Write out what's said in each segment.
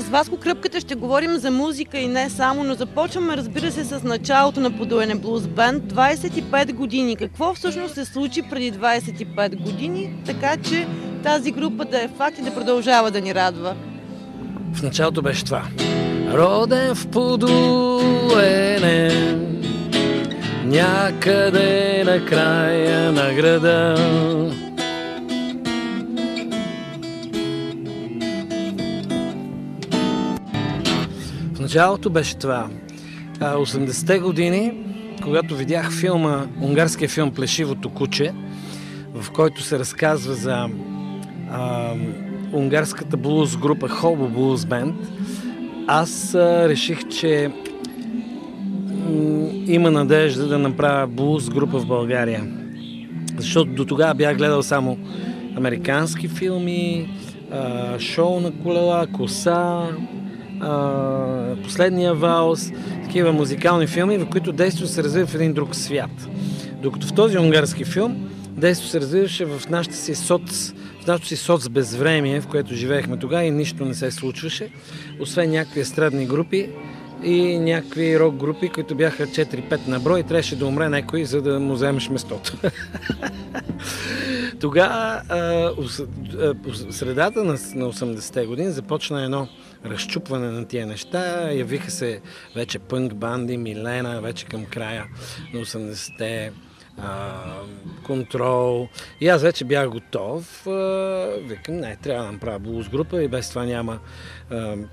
Васко Кръпката ще говорим за музика и не само, но започваме, разбира се, с началото на Подуене Блуз Бенд. 25 години. Какво всъщност се случи преди 25 години, така че тази група да е факт и да продължава да ни радва? В началото беше това. Роден в Подуене, някъде на края на града. В началото беше това. 80-те години, когато видях филма, унгарския филм "Плешивото куче", в който се разказва за унгарската блуз група Хобо Блуз Бенд, аз реших, че има надежда да направя блуз група в България. Защото до тогава бях гледал само американски филми, "Шоу на колела", "Коса", "Последния валс", такива музикални филми, в които действието се развива в един друг свят. Докато в този унгарски филм действието се развиваше в нашото си соцбезвремие, в което живеехме тогава и нищо не се случваше, освен някакви естрадни групи и някакви рок групи, които бяха 4-5 на брой и трябваше да умре някой, за да му вземеш местото. Тогава, в средата на 80-те години, започна едно разчупване на тия неща. Явиха се вече пънк банди, Милена, вече към края на 80-те, Контрол. И аз вече бях готов. Викам, не, трябва да направя блуз група и без това няма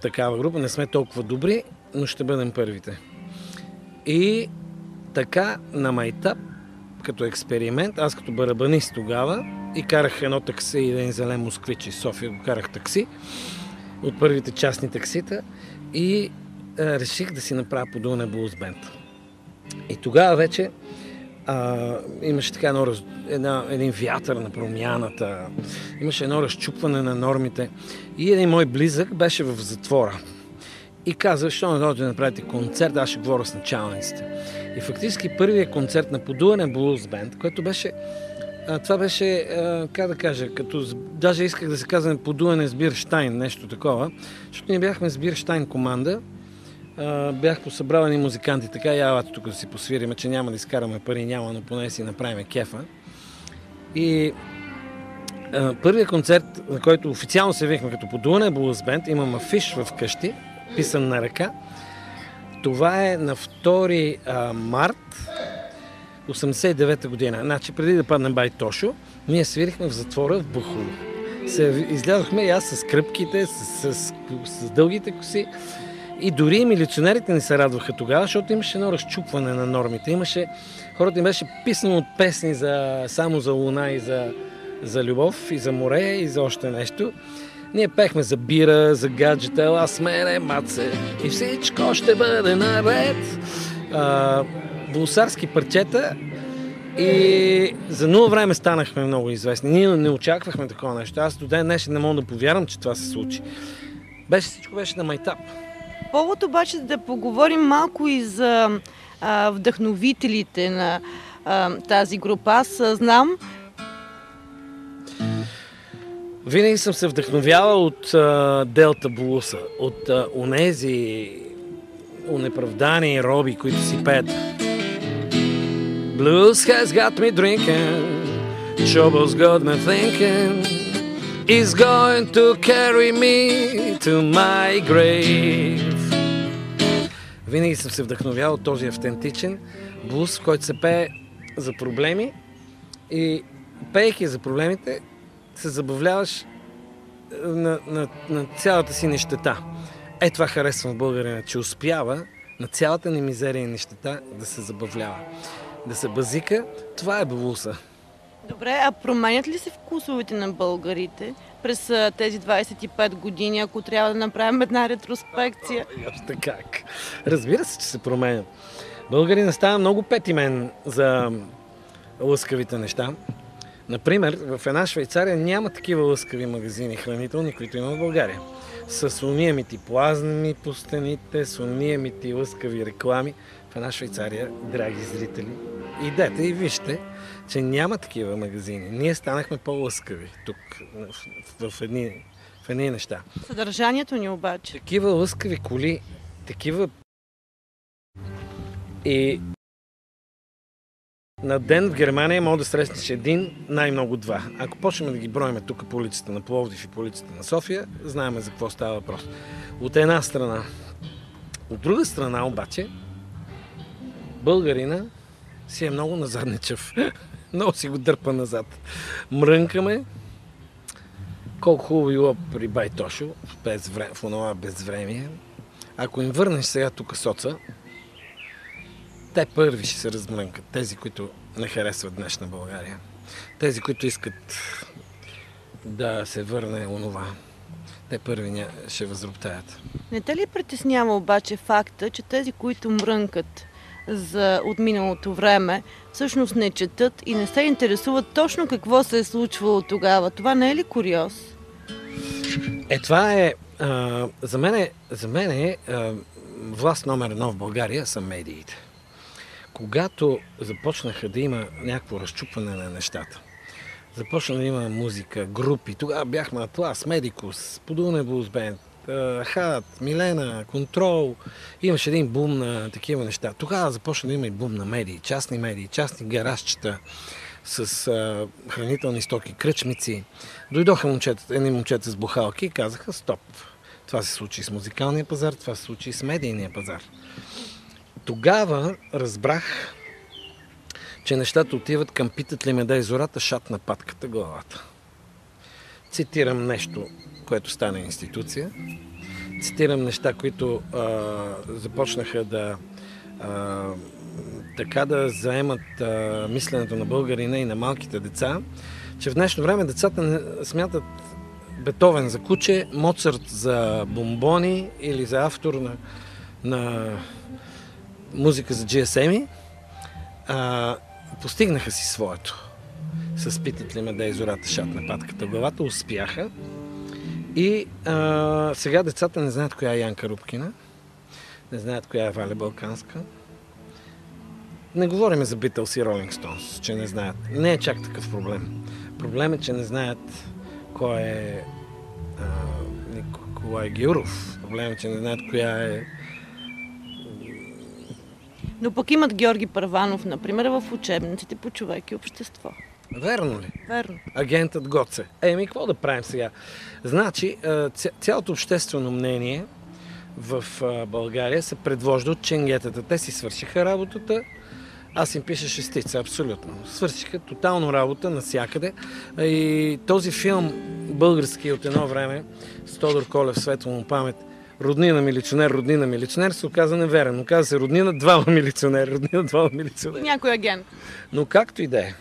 такава група. Не сме толкова добри, но ще бъдем първите. И така на майтап, като експеримент, аз като барабанист тогава и карах едно такси, един зелен москвич из София, го карах такси от първите частни таксита и реших да си направя Подуене Блуз Бенд. И тогава вече имаше така един вятър на промяната, имаше едно разчупване на нормите и един мой близък беше в затвора и каза, защо не дойдете да направите концерт, аз ще говоря с началниците. И фактически първият концерт на Подуене Блуз Бенд, който беше, това беше, как да кажа, като даже исках да се казваме Подуене с Бирщайн, нещо такова, защото ние бяхме с Бирщайн команда. Бях посъбрал ни музиканти, така и елате тук да си посвириме, че няма да изкараме пари, няма, но поне си направим кефа. И първият концерт, на който официално се вихме като Подуене Блуз Бенд, имам афиш в къщи, писан на ръка. Това е на 2 март 89-та година. Значи преди да падне бай Тошо, ние свирихме в затвора в Бухово. Излязохме и аз с кръпките, с дългите коси. И дори и милиционерите ни се радваха тогава, защото имаше едно разчупване на нормите. Хората им беше писано от песни само за луна и за любов, и за море, и за още нещо. Ние пехме за бира, за гаджета, "Ела с мене, маце, и всичко ще бъде наред". Блусарски парчета и за нула време станахме много известни. Ние не очаквахме такова нещо. Аз до ден днешен не мога да повярвам, че това се случи. Всичко беше на майтап. Повод обаче да поговорим малко и за вдъхновителите на тази група. Аз знам. Винаги съм се вдъхновявал от Делта Блуса, от онези онеправдани роби, които си пеят. Blues has got me drinking, trouble's got me thinking, is going to carry me to my grave. Винаги съм се вдъхновявал от този автентичен блуз, в който се пее за проблеми и пеейки за проблемите се забавляваш на цялата си нищета. Това харесвам в българина, че успява на цялата ни мизерия и нищета да се забавлява. Да се базика, това е блуза. Добре, а променят ли се вкусовете на българите през тези 25 години, ако трябва да направим една ретроспекция? Още как. Разбира се, че се променят. Българина става много петимен за лъскавите неща. Например, в една Швейцария няма такива лъскави магазини хранителни, които има в България. С униемити плазми по стените, с униемити лъскави реклами. В една Швейцария, драги зрители, идете и вижте, че няма такива магазини. Ние станахме по-лъскави тук, в в едни неща. Съдържанието ни обаче. Такива лъскави коли, такива и на ден в Германия може да срещнеш един, най-много два. Ако почнем да ги броиме тук по улицата на Пловдив и по улицата на София, знаем за какво става въпрос. От една страна. От друга страна обаче, българина си е много назадничав. Много си го дърпа назад. Мрънкаме. Колко хубаво било при Байтошо, в онова безвремие. Ако им върнеш сега тук соца, те първи ще се размрънкат. Тези, които не харесват днешна България. Тези, които искат да се върне онова. Те първи ще възроптаят. Не те ли притеснява обаче факта, че тези, които мрънкат от миналото време, всъщност не четат и не се интересуват точно какво се е случвало тогава? Това не е ли куриоз? Това е... за мен власт номер едно в България са медиите. Когато започнаха да има някакво разчупване на нещата, започна да има музика, групи, тогава бяхме Атлас, Медикус, Подуне Блуз Бенд, Хат, Милена, Контрол, имаше един бум на такива неща. Тогава започна да има и бум на медии, частни гаражчета с хранителни стоки, кръчмици. Дойдоха едни момчета с бухалки и казаха стоп. Това се случи с музикалния пазар, това се случи и с медийния пазар. Тогава разбрах, че нещата отиват към питат ли ме да е зората, шат на патката главата. Цитирам нещо, което стана институция. Цитирам неща, които започнаха да заемат мисленето на българина и на малките деца, че в днешно време децата не смятат Бетовен за куче, Моцарт за бомбони или за автор на музика за GSM-и. Постигнаха си своето. С питат ли ме да е зората, шат на патката главата, успяха. И сега децата не знаят коя е Янка Рупкина, не знаят коя е Валя Балканска. Не говорим за Beatles и Rolling Stones, че не знаят. Не е чак такъв проблем. Проблем е, че не знаят кой е Николай Гюров. Проблем е, че не знаят коя е... Но пък имат Георги Първанов, например, в учебниците по човек и общество. Верно ли? Верно. Агентът Гоце. Какво да правим сега? Значи, цялото обществено мнение в България се предвожда от ченгетата. Те си свършиха работата, аз им пиша шестица, абсолютно. Свършиха тотално работа навсякъде. И този филм, български от едно време, с Тодор Колев, светла му памет, роднина милиционер, се оказа неверен. Оказа се роднина двама милиционер. Някой агент. Но както и да е,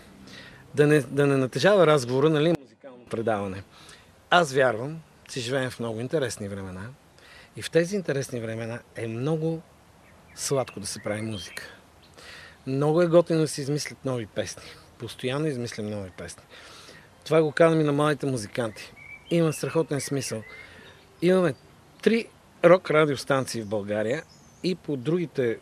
да не натежава разговора, нали, музикално предаване. Аз вярвам, че живеем в много интересни времена и в тези интересни времена е много сладко да се прави музика. Много е готино да се измислят нови песни. Постоянно измислям нови песни. Това го казвам и на малите музиканти. Има страхотен смисъл. Имаме 3 рок радиостанции в България и по другите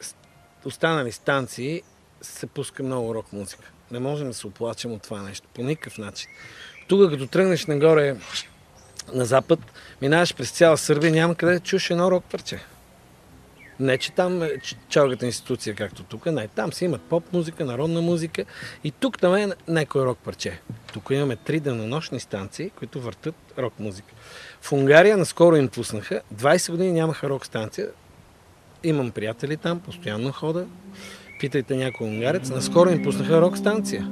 останали станции се пуска много рок музика. Не можем да се оплачем от това нещо. По никакъв начин. Тук, като тръгнеш нагоре на запад, минаваш през цяла Сърбия, няма къде да чуеш едно рок парче. Не, че там е чалгата институция, както тук. Не, там си имат поп музика, народна музика и тук там е някой рок парче. Тук имаме 3 денонощни станции, които въртат рок музика. В Унгария наскоро им пуснаха. 20 години нямаха рок станция. Имам приятели там, постоянно хода. Питайте някой унгарец. Наскоро им пуснаха рок станция.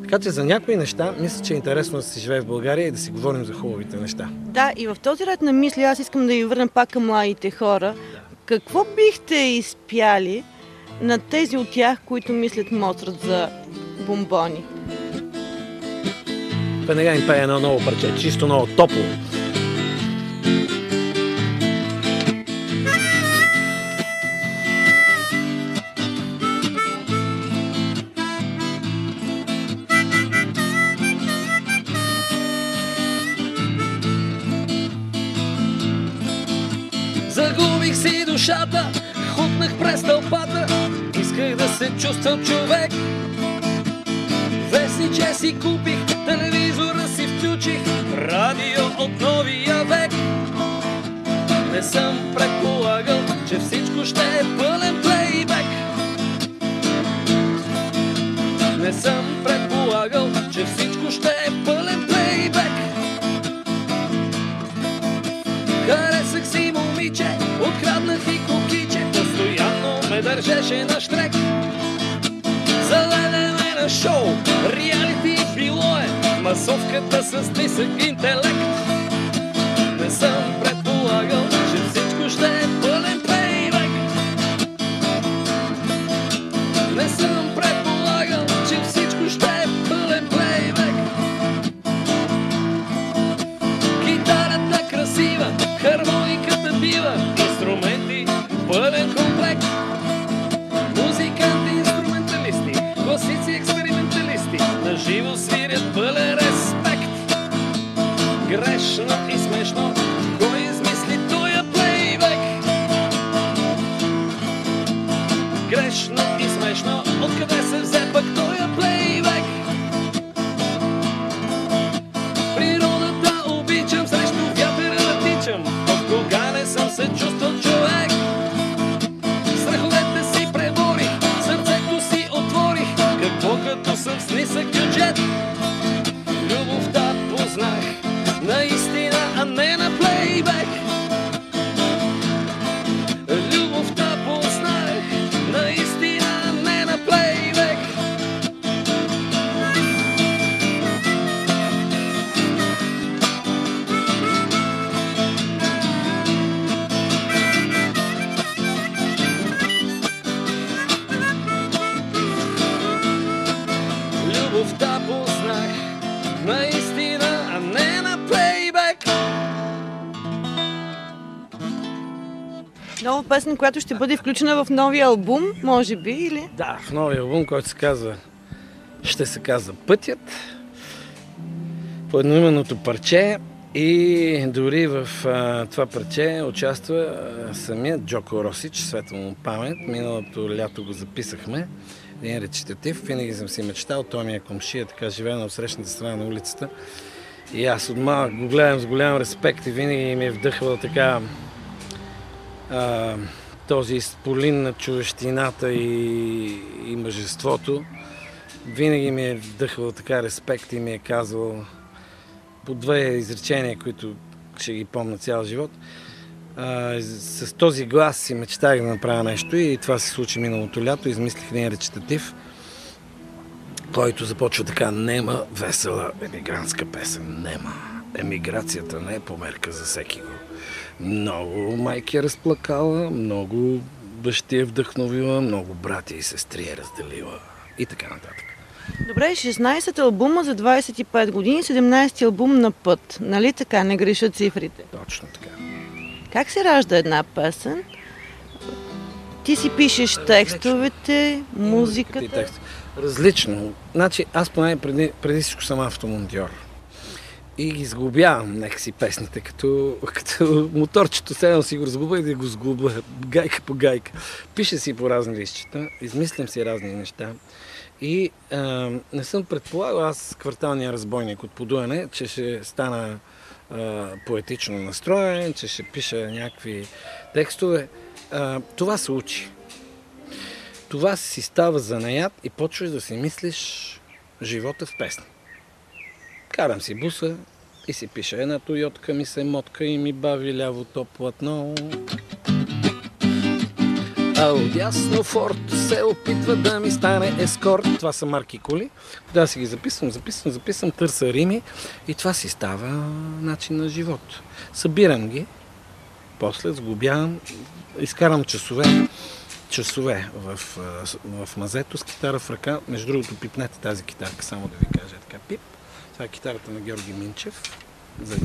Така че за някои неща, мисля, че е интересно да се живее в България и да си говорим за хубавите неща. Да, и в този ред на мисли аз искам да ви върна пак към младите хора. Какво бихте изпяли на тези от тях, които мислят Моцарт за бомбони? Веднага им пее едно ново парче, чисто ново, топло. Загубих си душата, хукнах през тълпата, исках да се чувствам човек. Вестниче си купих, телевизора си включих, радио от новия Не съм предполагал, че всичко ще е пълен плейбек. Не съм предполагал, че всичко ще е пълен плейбек. Харесах си момиче, откраднах и кукиче, постоянно ме държеше на штрек. Заведеме на шоу, реалити било е, масовката с нисък интелект. Не съм предполагал, че всичко ще е пълен плейбек. Не съм предполагал, че всичко ще е пълен плейбек. Гитарата красива, хармониката бива, инструменти пълен комплект. Музиканти, инструменталисти, класици, експерименталисти, на живо свирят пълен респект. Грешно и смешно, кой измисли тоя плейбек? Грешно и смешно, откъде се взе пък тоя плейбек? Природата обичам, срещу вятъра да тичам, от кога не съм се чувствал човек. Страховете си преборих, сърцето си отворих, какво като съм с нисък бюджет. Любовта познах наистина, а не на плейбек. Любовта познах наистина, а не на плейбек. Любовта познах наистина, а не на плейбек. Нова песен, която ще бъде включена в новия албум, може би, или? Да, в новия албум, който ще се казва Пътят, по едноименното парче, и дори в това парче участва самият Джоко Росич, светла му памет. Миналото лято го записахме, един речитатив. Винаги съм си мечтал, той ми е комшия, така живее на отсрещната страна на улицата. И аз от малък го гледам с голям респект и винаги ми е вдъхвал така този изполин на човещината и мъжеството. Винаги ми е вдъхвал така респект и ми е казвал по две изречения, които ще ги помня цял живот. С този глас си мечтах да направя нещо и това се случи миналото лято. Измислих един речитатив, който започва така: нема весела емигрантска песен. Нема. Емиграцията не е померка за всеки го. Много майки е разплакала, много бащи е вдъхновила, много брати и сестри е разделила и така нататък. Добре, 16 албума за 25 години, 17 албум на път. Нали така, не грешат цифрите? Точно така. Как се ражда една песен? Ти си пишеш текстовете, музиката. Различно. Значи, аз поне преди всичко съм автомонтьор. И ги сглобявам някакси песните, като моторчето, седам си го разглоба и да го сглоба, гайка по гайка. Пиша си по разни листчета, измислям си разни неща. И не съм предполагал аз, кварталния разбойник от Подуяне, че ще стана поетично настроен, че ще пиша някакви текстове. Това се учи. Това си става занаят и почваш да си мислиш живота в песни. Карам си буса и си пиша: една Тойотка ми се мотка и ми бави лявото платно. А отдясно Форд се опитва да ми стане ескорт. Това са марки коли. Да си ги записвам, търся рими и това си става начин на живот. Събирам ги, после сглобявам, изкарам часове в мазето с китара в ръка. Между другото, пипнете тази китарка, само да ви кажа така: пип. Това е китарата на Георги Минчев.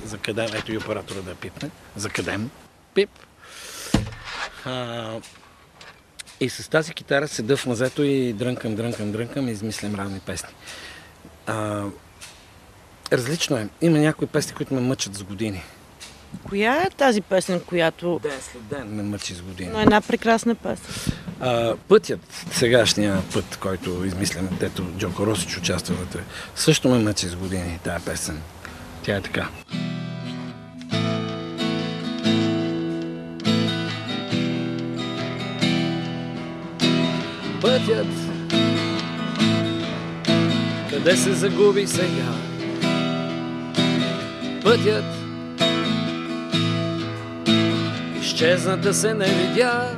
За къдем, ето и оператора да я пипне. За къдем. Пип. И с тази китара седа в мазето и дрънкам и измислям разни песни. Различно е. Има някои песни, които ме мъчат с години. Коя е тази песен, която... Ден след ден ме мъчи с години. Но една прекрасна песен. Пътят, сегашния път, който измислям, дето Джоко Росич участва вътре, също ме мъчи с години, тая песен. Тя е така. пътят, къде се загуби сега. Пътят изчезната се не видя,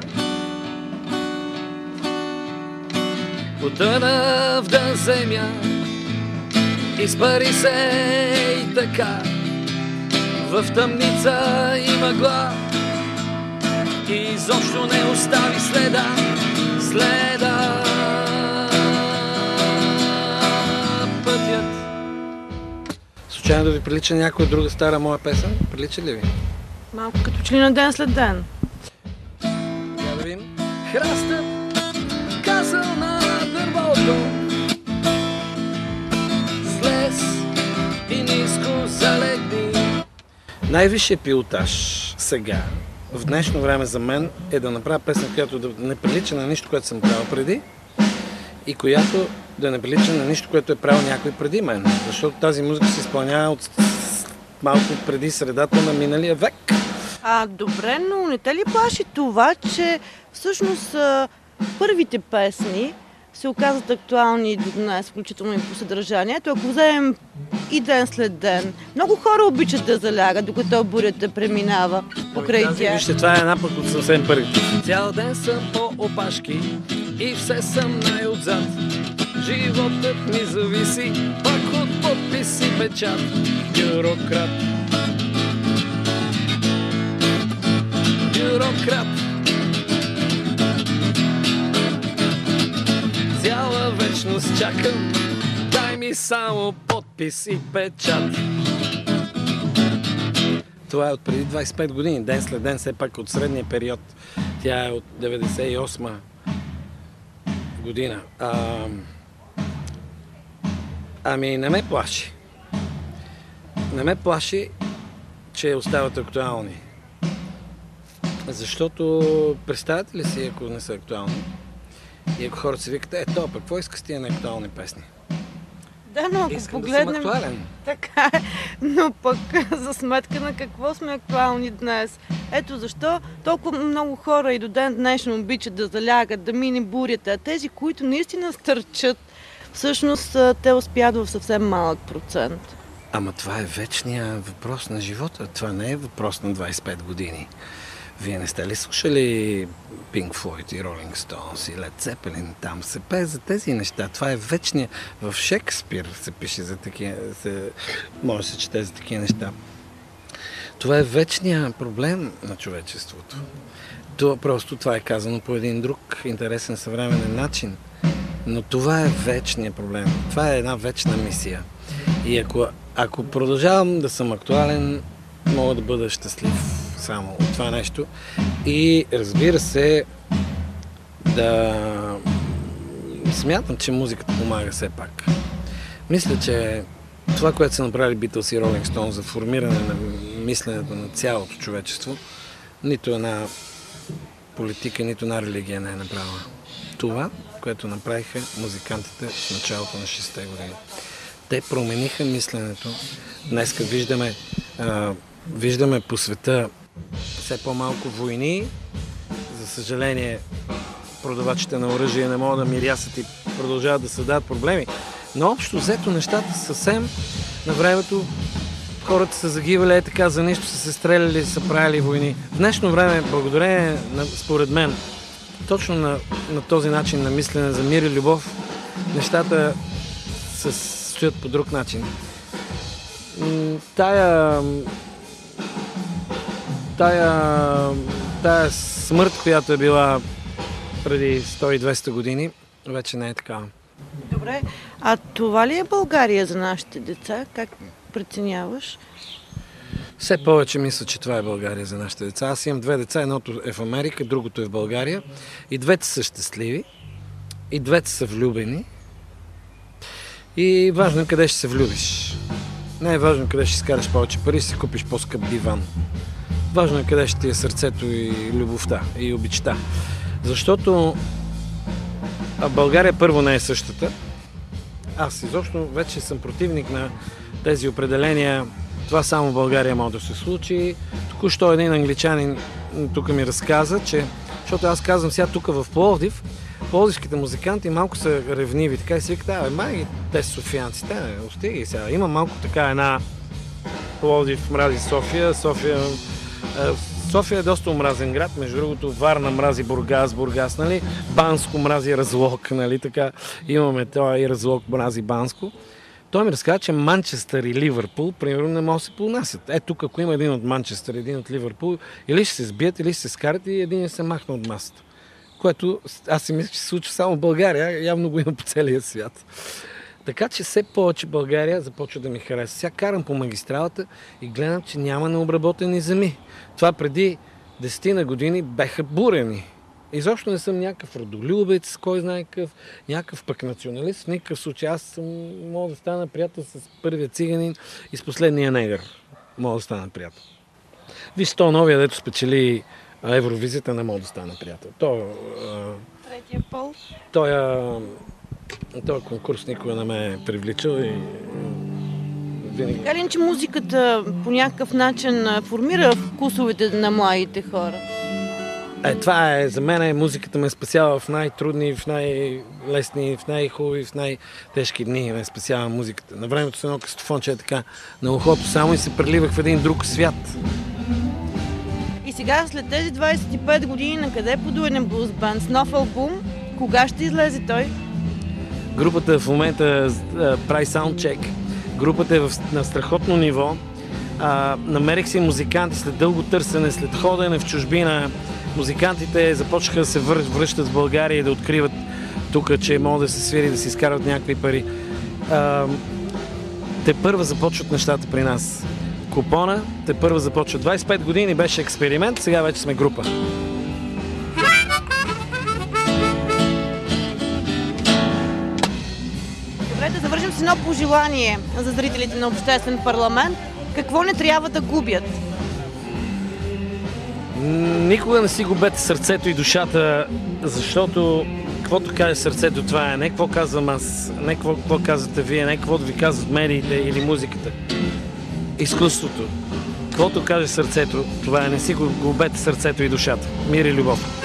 потъна в дън земя, изпари се и така, в тъмница и мъгла, и изобщо не остави следа. Пътят. Случайно да ви прилича някоя друга стара моя песен? Прилича ли ви? Малко като че ли на ден след ден. Я да видим. Храстът казал на дървото, слез и ниско залегни. Най-висшият пилотаж сега, в днешно време за мен, е да направя песен, която да не прилича на нищо, което съм правил преди, и която да не прилича на нищо, което е правил някой преди мен. Защото тази музика се изпълнява от малко преди средата на миналия век. Добре, но не те ли плаши това, че всъщност първите песни се оказват актуални до днес, включително и по съдържанието? Ако вземем и ден след ден, много хора обичат да залягат, докато бурята преминава покрай тях. Вижте, това е една пък от съвсем първите. Цял ден съм по опашки и все съм най-отзад. Животът ми зависи пак от подпис и печат. Бюрократ. Бюрократ. Цяла вечност чакам, дай ми само подпис и печат. Това е от преди 25 години, ден след ден, все пак от средния период. Тя е от 98 година. Ами не ме плаши. Не ме плаши, че остават актуални. Защото представяте ли си, ако не са актуални? И ако хората си викат, то, пък, какво иска с тия неактуални песни? Да, но ако Искам погледнем... да съм актуален. Така е, но пък за сметка на какво сме актуални днес. Ето защо толкова много хора и до ден днешно обичат да залягат, да мине бурята, а тези, които наистина стърчат, всъщност те успят в съвсем малък процент. Ама това е вечният въпрос на живота. Това не е въпрос на 25 години. Вие не сте ли слушали Pink Floyd и Rolling Stones и Led Zeppelin? Там се пее за тези неща. Това е вечния... В Шекспир се пише за такива... Може да се чете за такива неща. Това е вечният проблем на човечеството. Това е казано по един друг интересен съвременен начин. Но това е вечният проблем. Това е една вечна мисия. И ако продължавам да съм актуален, мога да бъда щастлив само от това нещо. И разбира се, да смятам, че музиката помага все пак. Мисля, че това, което са направили Beatles и Rolling Stones за формиране на мисленето на цялото човечество, нито една политика, нито една религия не е направила. Това, което направиха музикантите в началото на 60-те години. Те промениха мисленето. Днеска виждаме по света все по-малко войни. За съжаление, продавачите на оръжие не могат да мирясат и продължават да създават проблеми. Но общо взето нещата съвсем на времето хората са загивали така за нищо, са се стреляли, са правили войни. В днешно време, благодарение, според мен, точно на този начин на мислене за мир и любов, нещата се стоят по друг начин. Тая смърт, която е била преди 100-200 години, вече не е такава. Добре, а това ли е България за нашите деца? Как преценяваш? Все повече мисля, че това е България за нашите деца. Аз имам 2 деца, едното е в Америка, другото е в България. И двете са щастливи, и двете са влюбени. И важно е къде ще се влюбиш. Не е важно къде ще изкараш повече пари, ще си купиш по-скъп диван. Важно е къде ще ти е сърцето и любовта, и обичта. Защото България първо не е същата. Аз изобщо вече съм противник на тези определения. Това само в България може да се случи. Току-що един англичанин тук ми разказа, че... Защото аз казвам сега тук в Пловдив, пловдивските музиканти малко са ревниви, така и си викат, май те са софиянци, остига и сега. Има малко така една Пловдив мрази София, София е доста омразен град, между другото Варна мрази Бургас, нали? Банско мрази Разлог, нали? Така имаме това и Разлог мрази Банско. Той ми разказа, че Манчестър и Ливърпул, примерно, не могат да се понасят. Тук, ако има един от Манчестър и един от Ливърпул, или ще се сбият, или ще се скарат и един се махне от масата. Което аз си мисля, че се случва само в България, явно го има по целия свят. Така че все повече България започва да ми хареса. Сега карам по магистралата и гледам, че няма необработени земи. Това преди 10 на години беха бурени. Изобщо не съм някакъв родолюбец, кой знае какъв, някакъв пък националист. В никакъв случай аз мога да стана приятел с първия циганин и с последния негър. Мога да стана приятел. Виж, то новия, дето спечели Евровизията, не мога да стана приятел. Третия пол. Този конкурс никога не ме е привличал и винаги. Така ли, че музиката по някакъв начин формира вкусовете на младите хора? Това е, за мен музиката ме спасява в най-трудни, в най-лесни, в най-хубави, в най-тежки дни ме спасява музиката. На времето с едно кастофонче така на ухото само и се преливах в един друг свят. И сега, след тези 25 години, на къде подуене Блуз Банд с нов албум? Кога ще излезе той? Групата в момента прави саундчек. Групата е на страхотно ниво. Намерих си музиканти след дълго търсене, след ходене в чужбина. Музикантите започнаха да се връщат в България и да откриват тук, че могат да се свири, да си изкарват някакви пари. Те първа започват нещата при нас. Купона, те първа започват. 25 години беше експеримент, сега вече сме група. Добре, да завършим с едно пожелание за зрителите на Обществен парламент. Какво не трябва да губят? Никога не си губете сърцето и душата, защото каквото каже сърцето, това е. Не какво казвам аз, не какво казвате вие, не каквото ви казват медиите или музиката. Изкуството. Каквото каже сърцето, това е. Не си губете сърцето и душата. Мир и любов.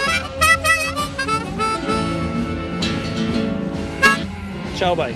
Чао, бай!